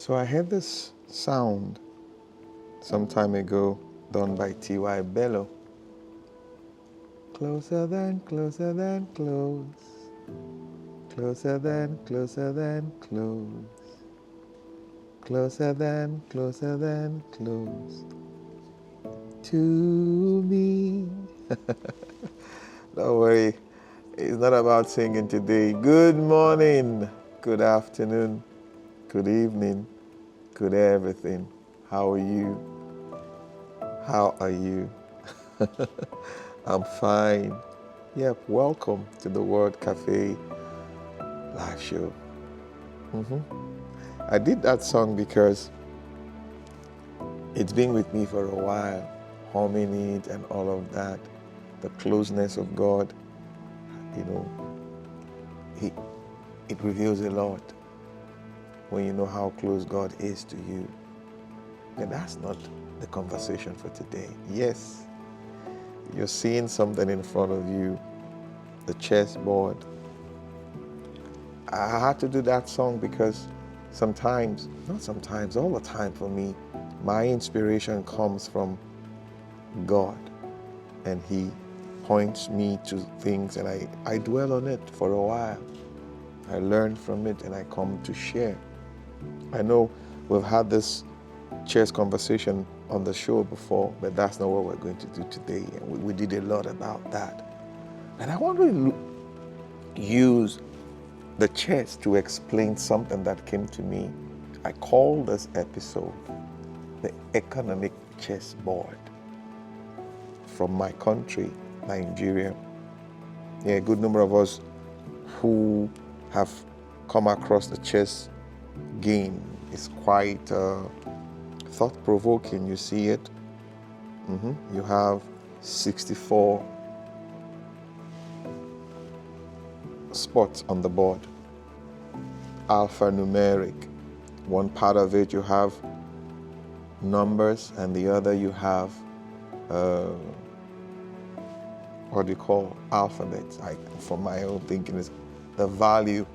So I heard this sound some time ago done by T.Y. Bello. Closer than close. Closer than close. Closer than close to me. Don't worry, it's not about singing today. Good morning, good afternoon, good evening, good everything. How are you? How are you? I'm fine. Yep, welcome to the Word Cafe live show. I did that song because it's been with me for a while, humming it and all of that. The closeness of God, it reveals a lot when you know how close God is to you. But that's not the conversation for today. Yes, you're seeing something in front of you, the chessboard. I had to do that song because sometimes, not sometimes, all the time for me, my inspiration comes from God, and He points me to things, and I dwell on it for a while. I learn from it, and I come to share. I know we've had this chess conversation on the show before, but that's not what we're going to do today, and we did a lot about that. And I want to use the chess to explain something that came to me. I call this episode the economic chessboard. From my country, Nigeria. A good number of us who have come across the chess game. It's quite thought-provoking. You see it. You have 64 spots on the board. Alphanumeric. One part of it you have numbers, and the other you have what do you call alphabets? For my own thinking, is the value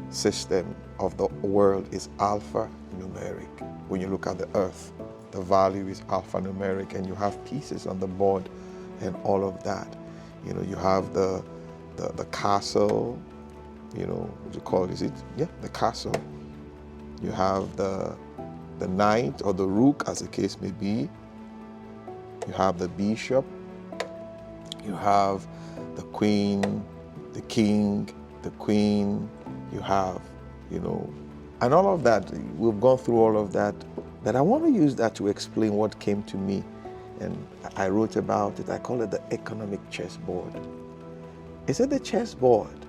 system of the world is alphanumeric. When you look at the earth, the value is alphanumeric, and you have pieces on the board and all of that. You have the castle, what do you call it? The castle. You have the knight or the rook, as the case may be. You have the bishop. You have the queen, the king, the queen. You have, and all of that. We've gone through all of that. But I want to use that to explain what came to me. And I wrote about it. I call it the economic chessboard. Is it the chessboard?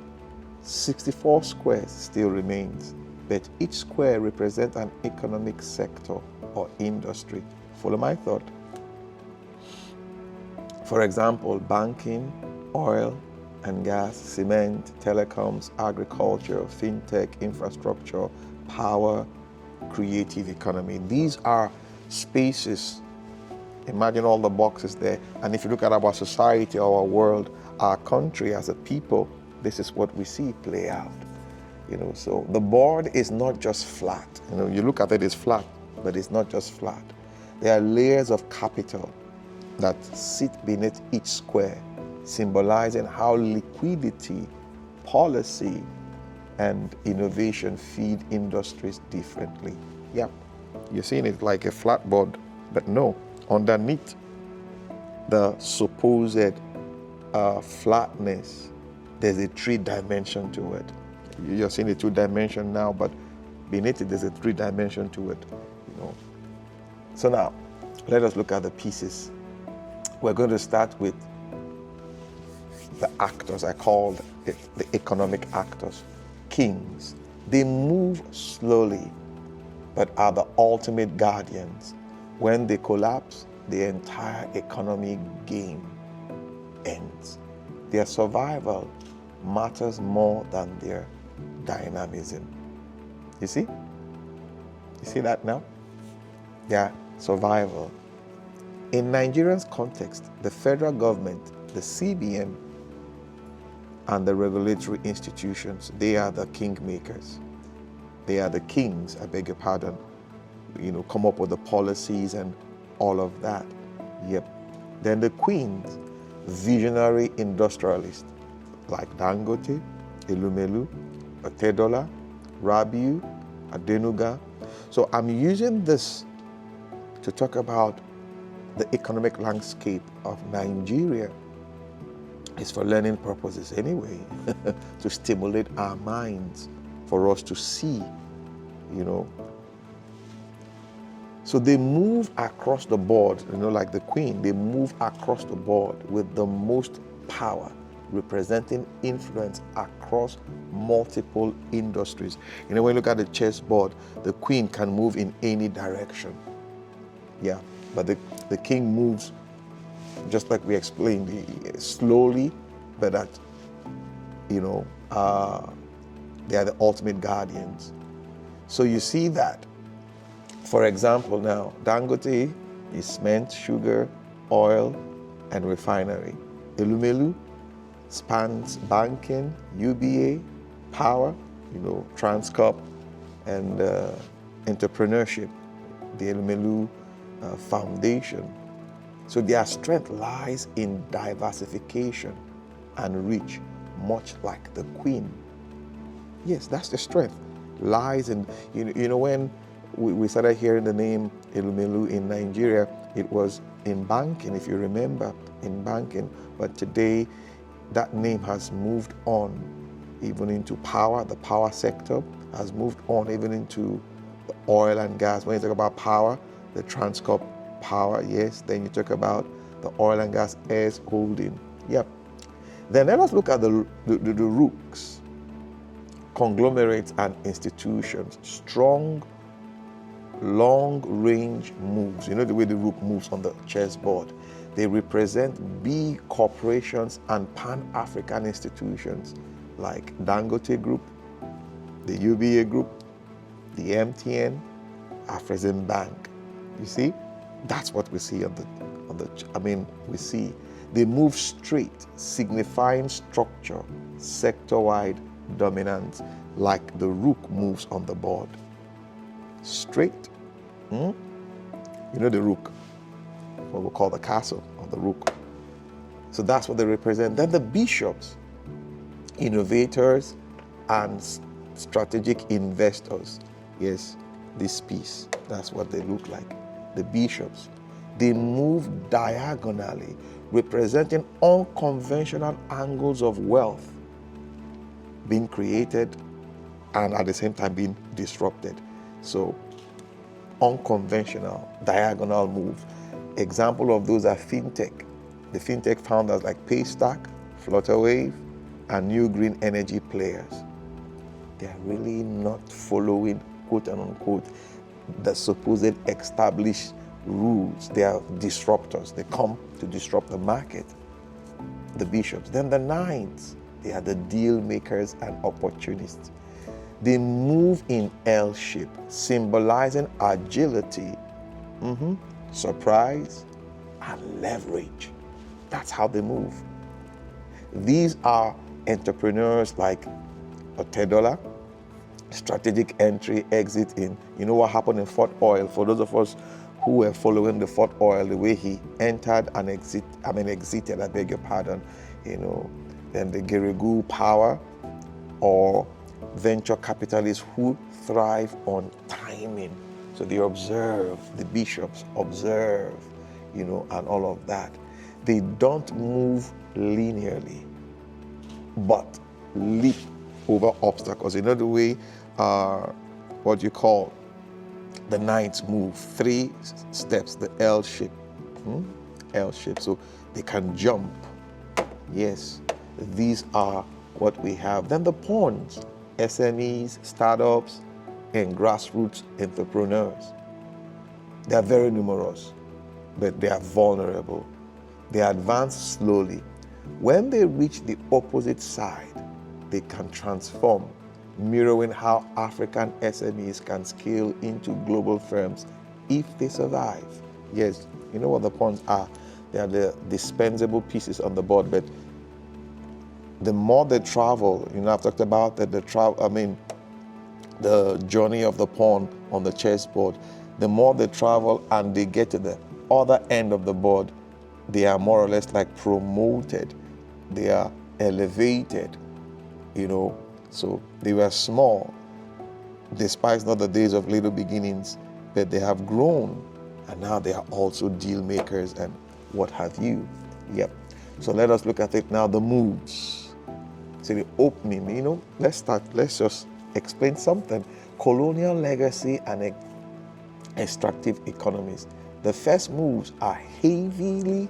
64 squares still remains, but each square represents an economic sector or industry. Follow my thought. For example, banking, oil and gas, cement, telecoms, agriculture, fintech, infrastructure, power, creative economy. These are spaces. Imagine all the boxes there. And if you look at our society, our world, our country as a people, this is what we see play out. So the board is not just flat. You look at it, it's flat, but it's not just flat. There are layers of capital that sit beneath each square, symbolizing how liquidity, policy, and innovation feed industries differently. Yep, you're seeing it like a flat board, but no, underneath the supposed flatness, there's a 3-dimension to it. You're seeing a 2-dimension now, but beneath it, there's a 3-dimension to it. So now, let us look at the pieces. We're going to start with the actors. I call it the economic actors. Kings. They move slowly, but are the ultimate guardians. When they collapse, the entire economic game ends. Their survival matters more than their dynamism. You see? You see that now? Their survival. In Nigeria's context, the federal government, the CBN, and the regulatory institutions, they are the kingmakers. They are the kings, I beg your pardon, come up with the policies and all of that. Yep. Then the queens, visionary industrialists like Dangote, Elumelu, Otedola, Rabiu, Adenuga. So I'm using this to talk about the economic landscape of Nigeria. It's for learning purposes anyway, to stimulate our minds, for us to see, So they move across the board, like the queen, they move across the board with the most power, representing influence across multiple industries. When you look at the chessboard, the queen can move in any direction. Yeah, but the king moves, just like we explained, slowly, but that, they are the ultimate guardians. So you see that. For example, now, Dangote is cement, sugar, oil, and refinery. Elumelu spans banking, UBA, power, Transcorp, and entrepreneurship, the Elumelu Foundation. So their strength lies in diversification and reach, much like the queen. Yes, that's the strength. Lies in, when we started hearing the name Elumelu in Nigeria, it was in banking, if you remember, in banking. But today, that name has moved on even into power. The power sector has moved on even into the oil and gas. When you talk about power, the Transcorp power, yes. Then you talk about the oil and gas heirs holding. Yep. Then let us look at the rooks, conglomerates and institutions. Strong, long-range moves. The way the rook moves on the chessboard. They represent big corporations and Pan-African institutions like Dangote Group, the UBA Group, the MTN, Afrexim Bank. You see, that's what we see we see they move straight, signifying structure, sector-wide dominance, like the rook moves on the board. Straight. The rook, what we call the castle of the rook. So that's what they represent. Then the bishops, innovators and strategic investors. Yes, this piece, that's what they look like. The bishops, they move diagonally, representing unconventional angles of wealth being created and at the same time being disrupted. So unconventional, diagonal moves. Example of those are fintech. The fintech founders like Paystack, Flutterwave, and new green energy players. They are really not following, quote unquote, the supposed established rules. They are disruptors. They come to disrupt the market. The bishops. Then the nines, they are the deal makers and opportunists. They move in L shape, symbolizing agility, surprise, and leverage. That's how they move. These are entrepreneurs like Otedola, strategic entry, exit in. You know what happened in Fort Oil? For those of us who were following the Fort Oil, the way he entered and exited, I beg your pardon, then the Geregu power or venture capitalists who thrive on timing. So they observe, the bishops observe, and all of that. They don't move linearly, but leap over obstacles. The way, what you call the knights move, 3 steps, the L shape. L shape, so they can jump. Yes, these are what we have. Then the pawns, SMEs, startups, and grassroots entrepreneurs. They are very numerous, but they are vulnerable. They advance slowly. When they reach the opposite side, they can transform, mirroring how African SMEs can scale into global firms if they survive. Yes, you know what the pawns are? They are the dispensable pieces on the board, but the more they travel, I've talked about that the journey of the pawn on the chessboard, the more they travel and they get to the other end of the board, they are more or less like promoted. They are elevated, So they were small, despite not the days of little beginnings, but they have grown, and now they are also deal makers and what have you. Yep. So let us look at it now, the moves. So the opening, let's just explain something. Colonial legacy and extractive economies. The first moves are heavily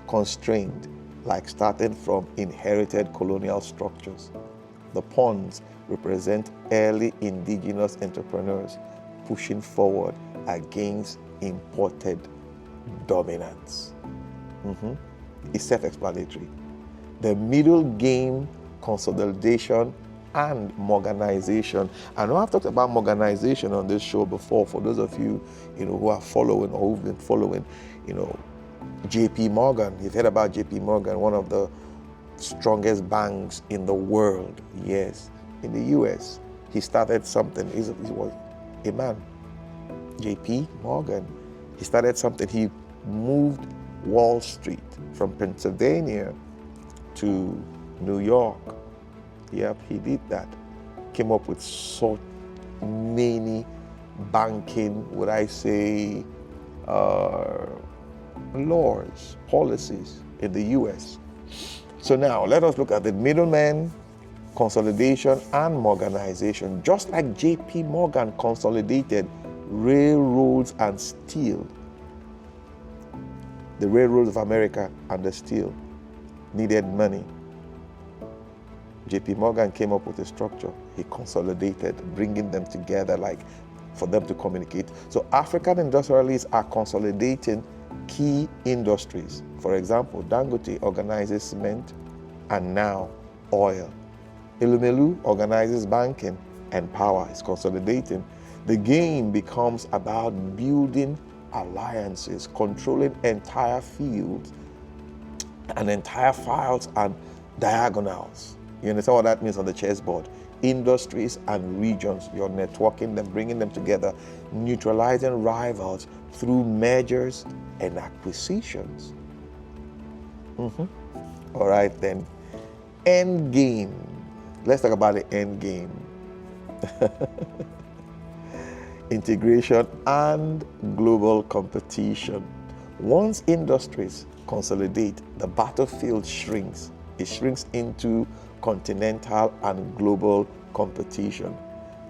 constrained, like starting from inherited colonial structures. The pawns represent early indigenous entrepreneurs pushing forward against imported dominance. It's self-explanatory. The middle game, consolidation and modernization. I know I've talked about modernization on this show before. For those of you, who are following or who've been following, J.P. Morgan. You've heard about J.P. Morgan, one of the strongest banks in the world. Yes, in the U.S. He started something. He was a man, J.P. Morgan. He started something. He moved Wall Street from Pennsylvania to New York. Yep, he did that. Came up with so many banking, would I say, laws, policies in the U.S. So now let us look at the middleman, consolidation and modernization. Just like J.P. Morgan consolidated railroads and steel, the railroads of America and the steel needed money. J.P. Morgan came up with a structure. He consolidated, bringing them together, like for them to communicate. So African industrialists are consolidating key industries. For example, Dangote organizes cement and now oil. Elumelu organizes banking and power. It's consolidating. The game becomes about building alliances, controlling entire fields and entire files and diagonals. You understand what that means on the chessboard? Industries and regions, you're networking them, bringing them together, neutralizing rivals through mergers and acquisitions. All right then. End game. Let's talk about the end game. Integration and global competition. Once industries consolidate, the battlefield shrinks. It shrinks into continental and global competition.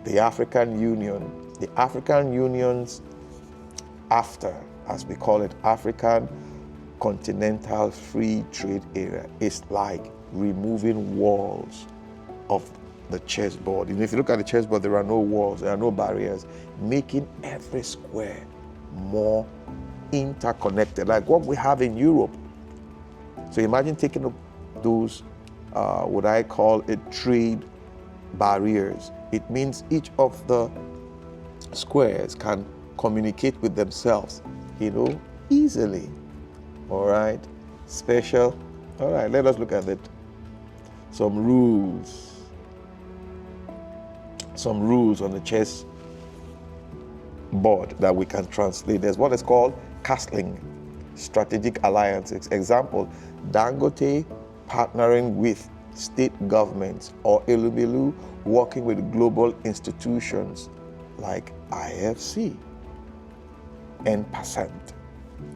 The African Union's after, as we call it, African Continental Free Trade Area, is like removing walls of the chessboard. And if you look at the chessboard, there are no walls, there are no barriers, making every square more interconnected, like what we have in Europe. So imagine taking those, what I call it, trade barriers. It means each of the squares can communicate with themselves, easily. All right, special. All right, let us look at it. Some rules on the chess board that we can translate. There's what is called castling, strategic alliances. Example, Dangote partnering with state governments, or Elumelu working with global institutions like IFC. And percent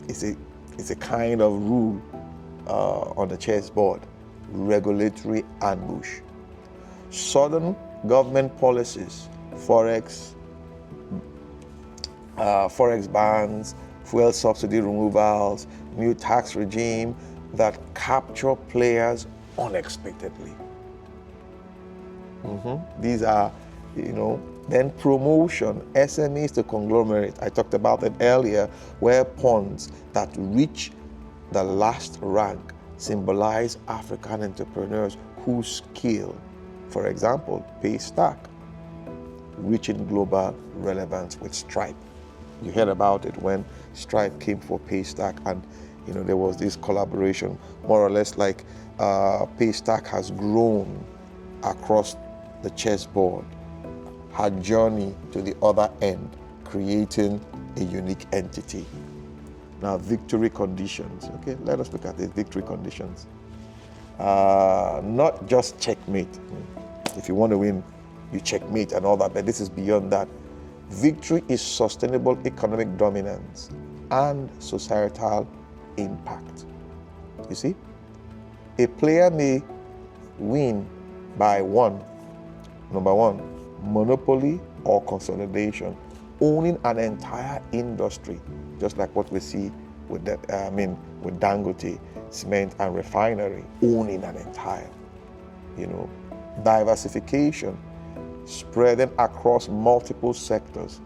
is a kind of rule on the chessboard. Regulatory ambush. Southern government policies, forex bans, fuel subsidy removals, new tax regime that capture players unexpectedly. These are, then promotion, SMEs to conglomerate. I talked about it earlier, where pawns that reach the last rank symbolize African entrepreneurs whose skill, for example, Paystack, reaching global relevance with Stripe. You heard about it when Stripe came for Paystack, and there was this collaboration, more or less like Paystack has grown across the chessboard. her journey to the other end, creating a unique entity. Now, victory conditions. Okay, let us look at the victory conditions. Not just checkmate. If you want to win, you checkmate and all that, but this is beyond that. Victory is sustainable economic dominance and societal impact. You see, a player may win by number one, monopoly or consolidation, owning an entire industry, just like what we see with with Dangote cement and refinery, owning an entire, diversification, spreading across multiple sectors,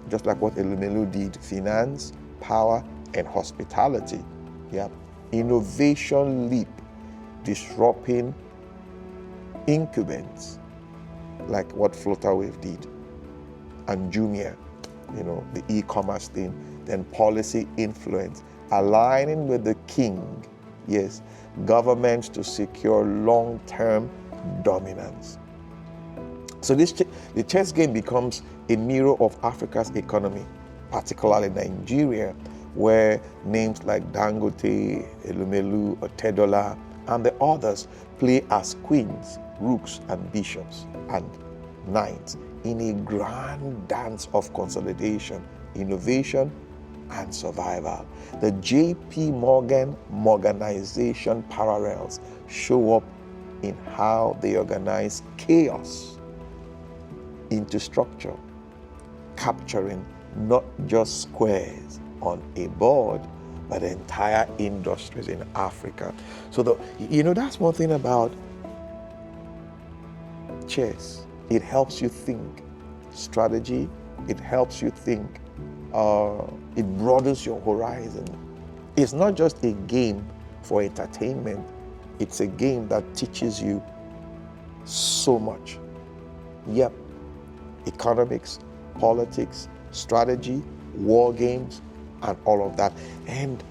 just like what Elumelu did, finance, power, and hospitality. Yeah. Innovation leap, disrupting incumbents, like what Flutterwave did, and Jumia, the e-commerce thing. Then policy influence, aligning with the king, yes, governments to secure long-term dominance. So the chess game becomes a mirror of Africa's economy, particularly Nigeria, where names like Dangote, Elumelu, Otedola, and the others play as queens, rooks, and bishops, and knights in a grand dance of consolidation, innovation, and survival. The J.P. Morgan Morganization parallels show up in how they organize chaos into structure, capturing not just squares on a board, but entire industries in Africa. So that's one thing about chess. It helps you think strategy. It helps you think. It broadens your horizon. It's not just a game for entertainment. It's a game that teaches you so much. Yep. Economics, politics, strategy, war games, and all of that. And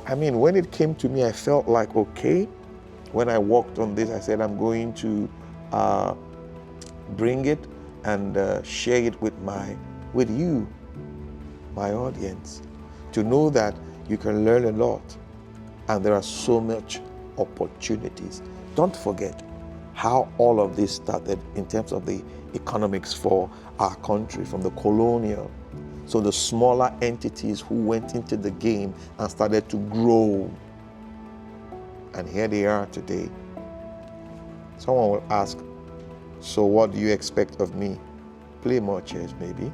when it came to me, I felt like, okay, when I worked on this, I said, I'm going to bring it and share it with you, my audience, to know that you can learn a lot and there are so much opportunities. Don't forget how all of this started in terms of the economics for our country from the colonial. So the smaller entities who went into the game and started to grow. And here they are today. Someone will ask, so what do you expect of me? Play more chess, maybe.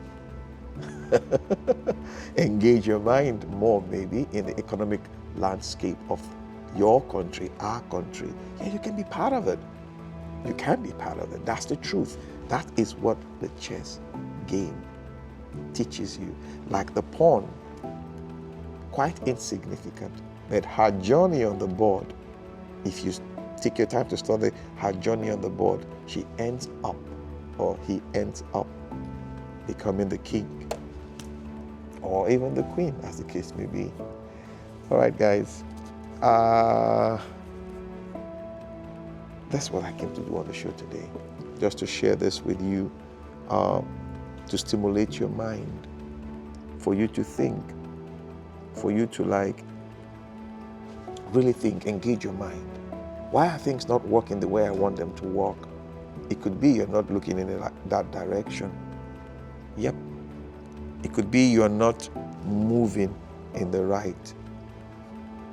Engage your mind more, maybe, in the economic landscape of your country, our country. Yeah, you can be part of it. You can be part of it. That's the truth. That is what the chess game teaches you. Like the pawn, quite insignificant, but her journey on the board, if you take your time to study her journey on the board, she ends up, or he ends up, becoming the king, or even the queen, as the case may be. All right, guys. That's what I came to do on the show today, just to share this with you, to stimulate your mind, for you to think, for you to really think, engage your mind. Why are things not working the way I want them to work? It could be you're not looking in that direction. Yep. It could be you're not moving in the right,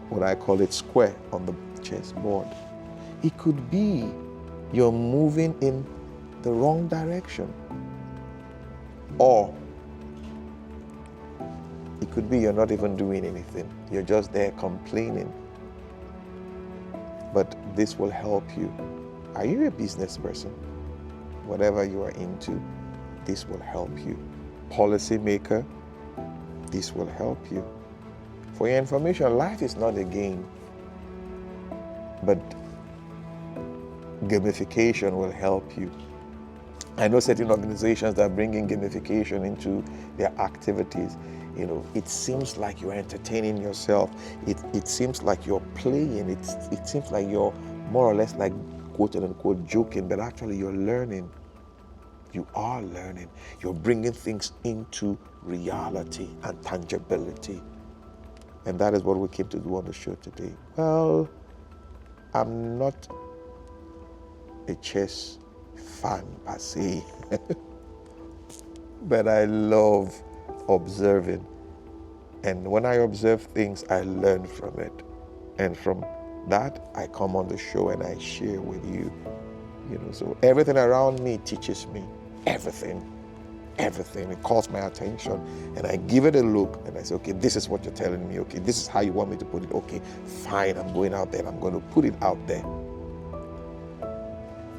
what I call it, square on the chessboard. It could be you're moving in the wrong direction. Or it could be you're not even doing anything. You're just there complaining. But this will help you. Are you a business person? Whatever you are into, this will help you. Policymaker, this will help you. For your information, life is not a game, but gamification will help you. I know certain organizations that are bringing gamification into their activities. It seems like you're entertaining yourself. It seems like you're playing. It seems like you're more or less like quote unquote joking, but actually you're learning. You are learning. You're bringing things into reality and tangibility. And that is what we came to do on the show today. Well, I'm not a chess fan per se, but I love observing. And when I observe things, I learn from it. And from that, I come on the show and I share with you. So everything around me teaches me everything. It calls my attention, and I give it a look, and I say, okay, this is what you're telling me. Okay, this is how you want me to put it. Okay, fine, I'm going out there. I'm going to put it out there.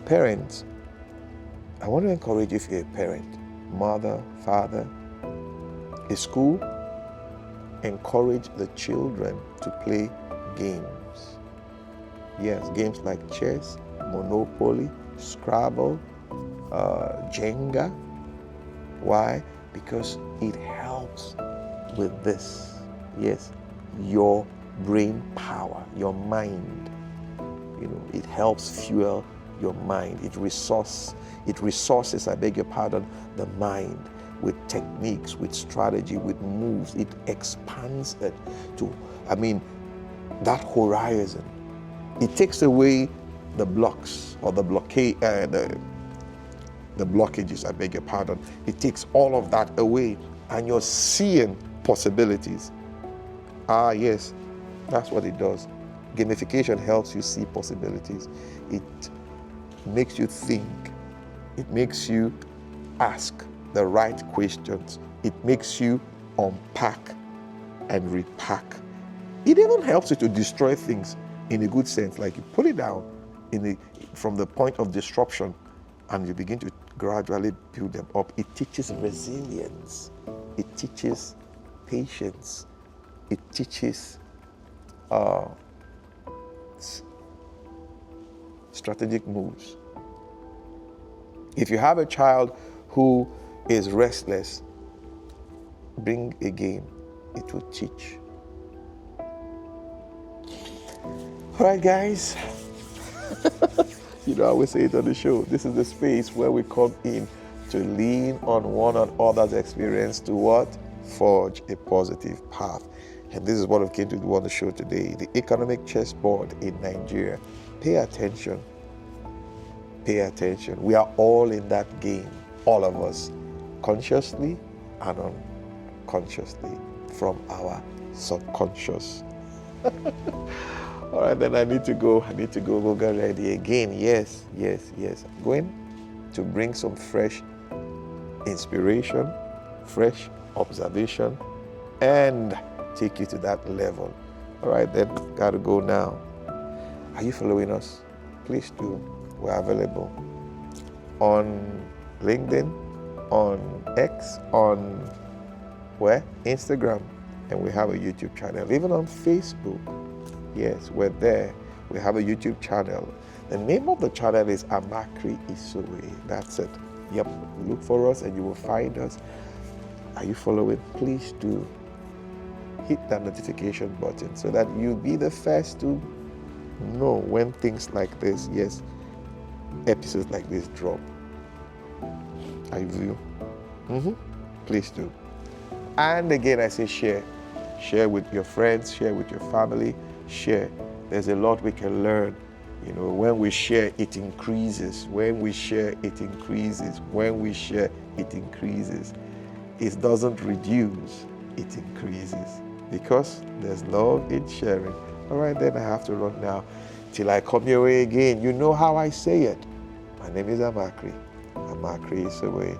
Parents, I want to encourage you if you're a parent, mother, father, a school, encourage the children to play games. Yes, games like chess, Monopoly, Scrabble, Jenga. Why? Because it helps with this. Yes, your brain power, your mind. It helps fuel your mind. It resources, I beg your pardon, the mind with techniques, with strategy, with moves. It expands it to, that horizon. It takes away the blocks or the blockade, the blockages, I beg your pardon. It takes all of that away, and you're seeing possibilities. Yes, that's what it does. Gamification helps you see possibilities. It makes you think. It makes you ask the right questions. It makes you unpack and repack. It even helps you to destroy things in a good sense, like you put it down from the point of disruption, and you begin to gradually build them up. It teaches resilience. It teaches patience. It teaches strategic moves. If you have a child who is restless, bring a game. It will teach. All right, guys. I always say it on the show. This is the space where we come in to lean on one another's experience to what? Forge a positive path. And this is what we came to do on the show today. The economic chessboard in Nigeria. Pay attention. Pay attention. We are all in that game. All of us. Consciously and unconsciously. From our subconscious. All right, then I need to go get ready again. Yes. I'm going to bring some fresh inspiration, fresh observation, and take you to that level. All right, then, gotta go now. Are you following us? Please do. We're available on LinkedIn, on X, on where? Instagram, and we have a YouTube channel, even on Facebook. Yes, we're there. We have a YouTube channel. The name of the channel is Amachree Isoboye. That's it. Yep, look for us and you will find us. Are you following? Please do hit that notification button so that you'll be the first to know when things like this, yes, episodes like this drop. Are you? Please do. And again, I say share. Share with your friends, share with your family, share. There's a lot we can learn. When we share, it increases. When we share, it increases. When we share, it increases. It doesn't reduce, it increases. Because there's love in sharing. All right, then I have to run now. Till I come your way again. You know how I say it. My name is Amachree. Amachree Isoboye.